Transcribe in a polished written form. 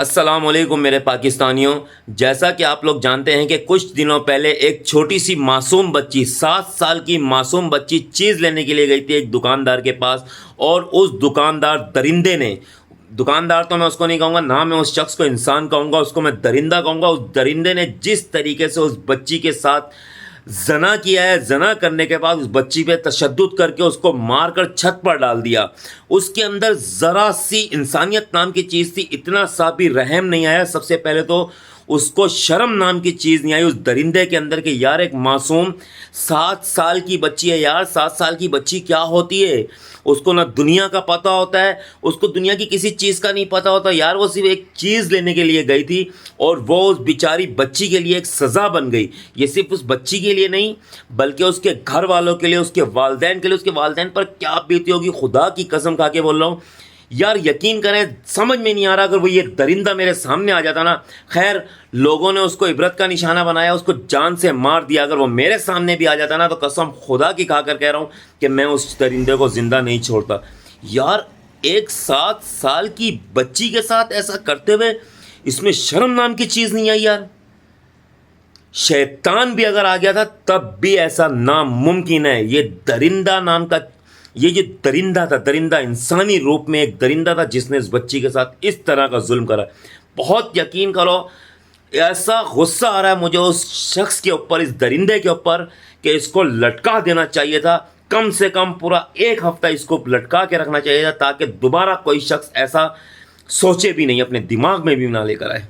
السلام علیکم میرے پاکستانیوں، جیسا کہ آپ لوگ جانتے ہیں کہ کچھ دنوں پہلے ایک چھوٹی سی معصوم بچی 7 سال کی معصوم بچی چیز لینے کے لیے گئی تھی ایک دکاندار کے پاس، اور اس دکاندار درندے نے، دکاندار تو میں اس کو نہیں کہوں گا، نہ میں اس شخص کو انسان کہوں گا، اس کو میں درندہ کہوں گا، اس درندے نے جس طریقے سے اس بچی کے ساتھ زنا کیا ہے، زنا کرنے کے بعد اس بچی پہ تشدد کر کے اس کو مار کر چھت پر ڈال دیا۔ اس کے اندر ذرا سی انسانیت نام کی چیز تھی، اتنا سا بھی رحم نہیں آیا۔ سب سے پہلے تو اس کو شرم نام کی چیز نہیں آئی اس درندے کے اندر کہ یار ایک معصوم 7 سال کی بچی ہے، یار 7 سال کی بچی کیا ہوتی ہے، اس کو نہ دنیا کا پتہ ہوتا ہے، اس کو دنیا کی کسی چیز کا نہیں پتہ ہوتا یار، وہ صرف ایک چیز لینے کے لیے گئی تھی اور وہ اس بیچاری بچی کے لیے ایک سزا بن گئی۔ یہ صرف اس بچی کے لیے نہیں بلکہ اس کے گھر والوں کے لیے، اس کے والدین کے لیے، اس کے والدین پر کیا بیتی ہوگی، خدا کی قسم کھا کے بول رہا ہوں یار، یقین کریں سمجھ میں نہیں آ رہا۔ اگر وہ یہ درندہ میرے سامنے آ جاتا نا، خیر لوگوں نے اس کو عبرت کا نشانہ بنایا، اس کو جان سے مار دیا، اگر وہ میرے سامنے بھی آ جاتا نا تو قسم خدا کی کھا کر کہہ رہا ہوں کہ میں اس درندے کو زندہ نہیں چھوڑتا۔ یار ایک 7 سال کی بچی کے ساتھ ایسا کرتے ہوئے اس میں شرم نام کی چیز نہیں آئی یار۔ شیطان بھی اگر آ گیا تھا تب بھی ایسا ناممکن ہے۔ یہ درندہ نام کا، یہ جو درندہ تھا، درندہ انسانی روپ میں ایک درندہ تھا جس نے اس بچی کے ساتھ اس طرح کا ظلم کرا۔ بہت یقین کرو ایسا غصہ آ رہا ہے مجھے اس شخص کے اوپر، اس درندے کے اوپر، کہ اس کو لٹکا دینا چاہیے تھا، کم سے کم پورا 1 ہفتہ اس کو لٹکا کے رکھنا چاہیے تھا تاکہ دوبارہ کوئی شخص ایسا سوچے بھی نہیں، اپنے دماغ میں بھی نہ لے کر آئے۔